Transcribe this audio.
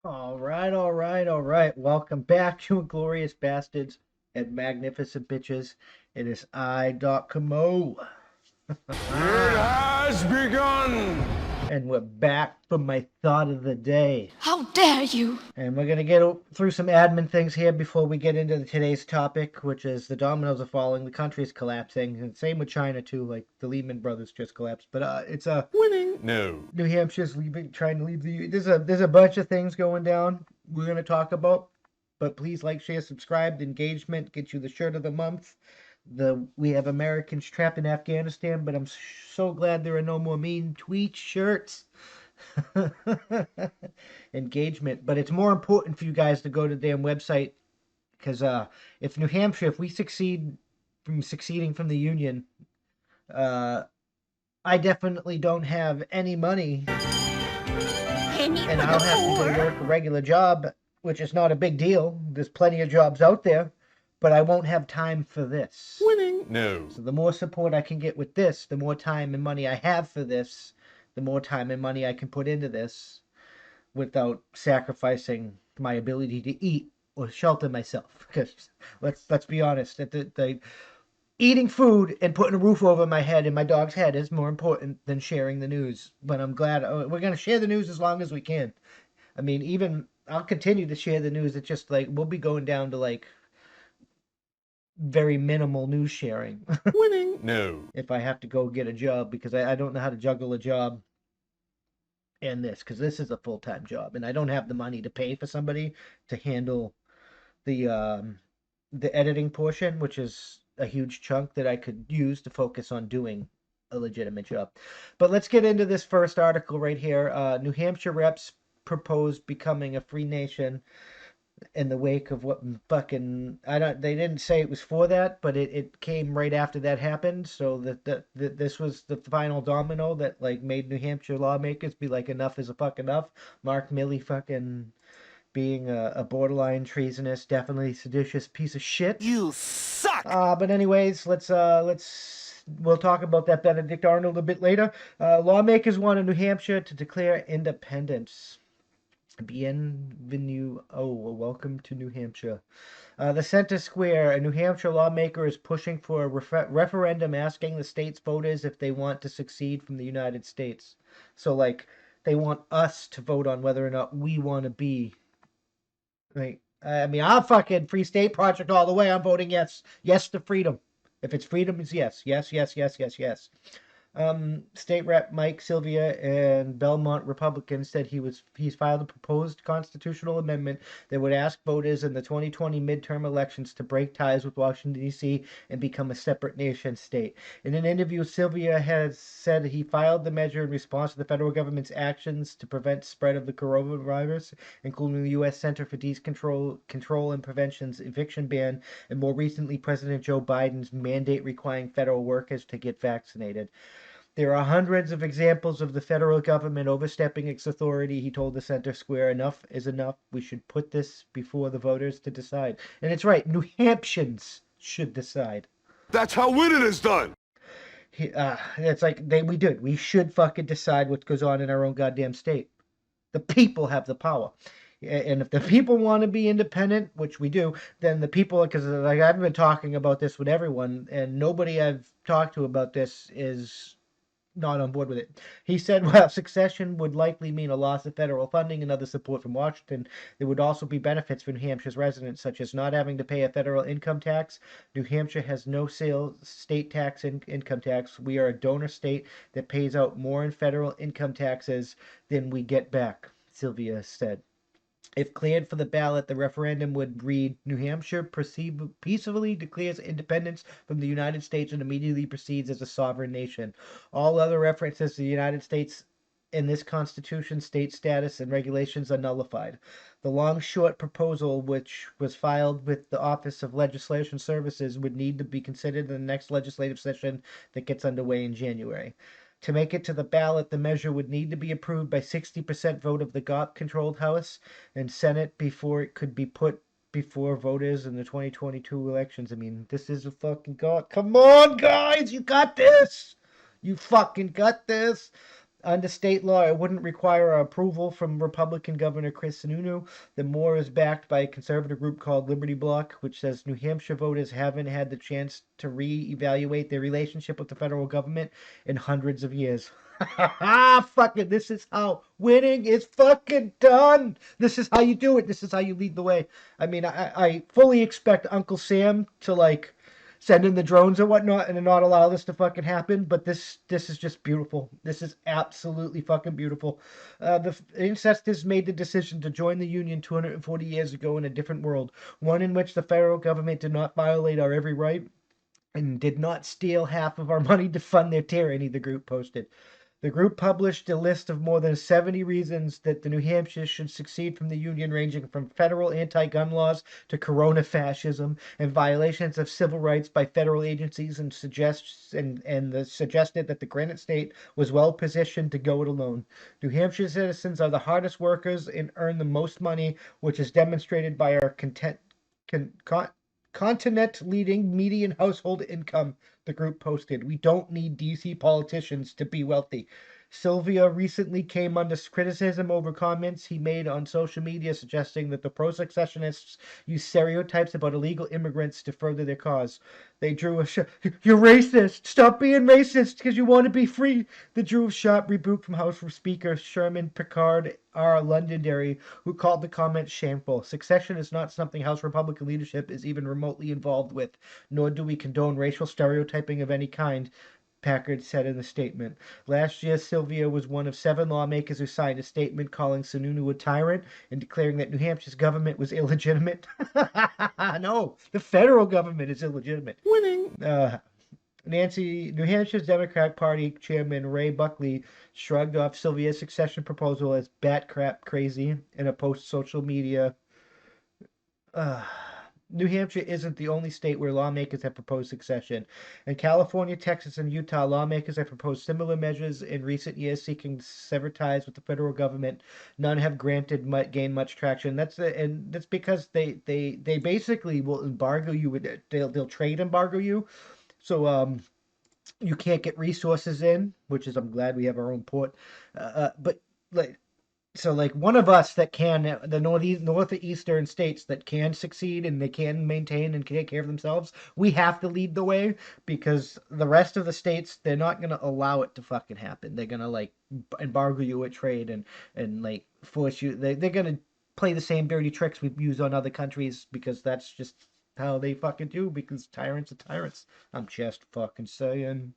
All right, all right, all right. Welcome back to Glorious Bastards and Magnificent Bitches. It is I, Doc Camo. It has begun! And we're back for my thought of the day. How dare you! And we're going to get through some admin things here before we get into today's topic, which is the dominoes are falling, the country's collapsing, and same with China too. Like the Lehman Brothers just collapsed, but it's a Winning? No. New Hampshire's trying to leave the. There's a bunch of things going down. We're going to talk about, but please like, share, subscribe. The engagement gets you the shirt of the month. We have Americans trapped in Afghanistan, but I'm so glad there are no more mean tweet shirts. Engagement, but it's more important for you guys to go to the damn website because if New Hampshire, if we succeeding from the Union, I definitely don't have any money, and I'll have to go work a regular job, which is not a big deal. There's plenty of jobs out there, but I won't have time for this. Winning? No. So the more support I can get with this, the more time and money I have for this, the more time and money I can put into this without sacrificing my ability to eat or shelter myself. Because let's be honest, that the eating food and putting a roof over my head and my dog's head is more important than sharing the news. But I'm glad we're going to share the news as long as we can. I mean, even I'll continue to share the news. It's just like we'll be going down to like very minimal news sharing. Winning? No. If I have to go get a job, because I don't know how to juggle a job and this, because this is a full-time job and I don't have the money to pay for somebody to handle the editing portion, which is a huge chunk that I could use to focus on doing a legitimate job. But let's get into this first article right here. New Hampshire reps proposed becoming a free nation in the wake of what fucking they didn't say it was for that, but it came right after that happened. So that this was the final domino that like made New Hampshire lawmakers be like, enough is a fuck enough. Mark Milley fucking being a borderline treasonous, definitely seditious piece of shit. You suck! But anyways, we'll talk about that Benedict Arnold a bit later. Lawmakers wanted New Hampshire to declare independence. Bienvenue. Oh, well, welcome to New Hampshire. The Center Square, a New Hampshire lawmaker, is pushing for a referendum asking the state's voters if they want to secede from the United States. So, like, they want us to vote on whether or not we want to be. Like, I mean, I'm fucking Free State Project all the way. I'm voting yes. Yes to freedom. If it's freedom, it's yes. Yes, yes, yes, yes, yes. State Rep Mike Sylvia and Belmont Republicans said he's filed a proposed constitutional amendment that would ask voters in the 2020 midterm elections to break ties with Washington, D.C. and become a separate nation state. In an interview, Sylvia has said he filed the measure in response to the federal government's actions to prevent spread of the coronavirus, including the U.S. Center for Disease Control and Prevention's eviction ban, and more recently, President Joe Biden's mandate requiring federal workers to get vaccinated. There are hundreds of examples of the federal government overstepping its authority, he told the Center Square. Enough is enough. We should put this before the voters to decide. And it's right. New Hampshires should decide. That's how winning is done! It's like we should fucking decide what goes on in our own goddamn state. The people have the power. And if the people want to be independent, which we do, then the people, because like I've been talking about this with everyone, and nobody I've talked to about this is not on board with it. He said, well, secession would likely mean a loss of federal funding and other support from Washington. There would also be benefits for New Hampshire's residents, such as not having to pay a federal income tax. New Hampshire has no state tax income tax. We are a donor state that pays out more in federal income taxes than we get back, Sylvia said. If cleared for the ballot, the referendum would read, New Hampshire peacefully declares independence from the United States and immediately proceeds as a sovereign nation. All other references to the United States in this Constitution, state status, and regulations are nullified. The long-short proposal, which was filed with the Office of Legislation Services, would need to be considered in the next legislative session that gets underway in January. To make it to the ballot, the measure would need to be approved by 60% vote of the GOP-controlled House and Senate before it could be put before voters in the 2022 elections. I mean, this is a fucking God. Come on, guys! You got this! You fucking got this! Under state law, it wouldn't require approval from Republican Governor Chris Sununu. The more is backed by a conservative group called Liberty Bloc, which says New Hampshire voters haven't had the chance to re-evaluate their relationship with the federal government in hundreds of years. Fucking, this is how winning is fucking done. This is how you do it. This is how you lead the way. I mean, I fully expect Uncle Sam to like send in the drones and whatnot and not allow this to fucking happen. But this is just beautiful. This is absolutely fucking beautiful. The ancestors made the decision to join the Union 240 years ago in a different world, one in which the federal government did not violate our every right and did not steal half of our money to fund their tyranny, the group posted. The group published a list of more than 70 reasons that the New Hampshire should secede from the Union, ranging from federal anti-gun laws to corona fascism and violations of civil rights by federal agencies, and suggested that the Granite State was well positioned to go it alone. New Hampshire citizens are the hardest workers and earn the most money, which is demonstrated by our con, con, continent leading median household income, the group posted. We don't need DC politicians to be wealthy. Sylvia recently came under criticism over comments he made on social media suggesting that the pro successionists use stereotypes about illegal immigrants to further their cause. They drew a You're racist! Stop being racist because you want to be free! They drew a sharp rebuke from House Speaker Sherman Pickard R. Londonderry, who called the comment shameful. Succession is not something House Republican leadership is even remotely involved with, nor do we condone racial stereotyping of any kind, Packard said in a statement. Last year, Sylvia was one of 7 lawmakers who signed a statement calling Sununu a tyrant and declaring that New Hampshire's government was illegitimate. No, the federal government is illegitimate. Winning. New Hampshire's Democratic Party Chairman Ray Buckley shrugged off Sylvia's succession proposal as bat crap crazy in a post social media. New Hampshire isn't the only state where lawmakers have proposed succession. In California, Texas, and Utah, lawmakers have proposed similar measures in recent years seeking to sever ties with the federal government. None have gained much traction. That's because they basically will embargo you with it. They'll trade embargo you. So you can't get resources in, which is I'm glad we have our own port. But like so like one of us that can the northeastern states that can succeed and they can maintain and take care of themselves, we have to lead the way because the rest of the states, they're not going to allow it to fucking happen. They're going to like embargo you at trade and like force you, they're going to play the same dirty tricks we've used on other countries because that's just how they fucking do, because tyrants are tyrants. I'm just fucking saying.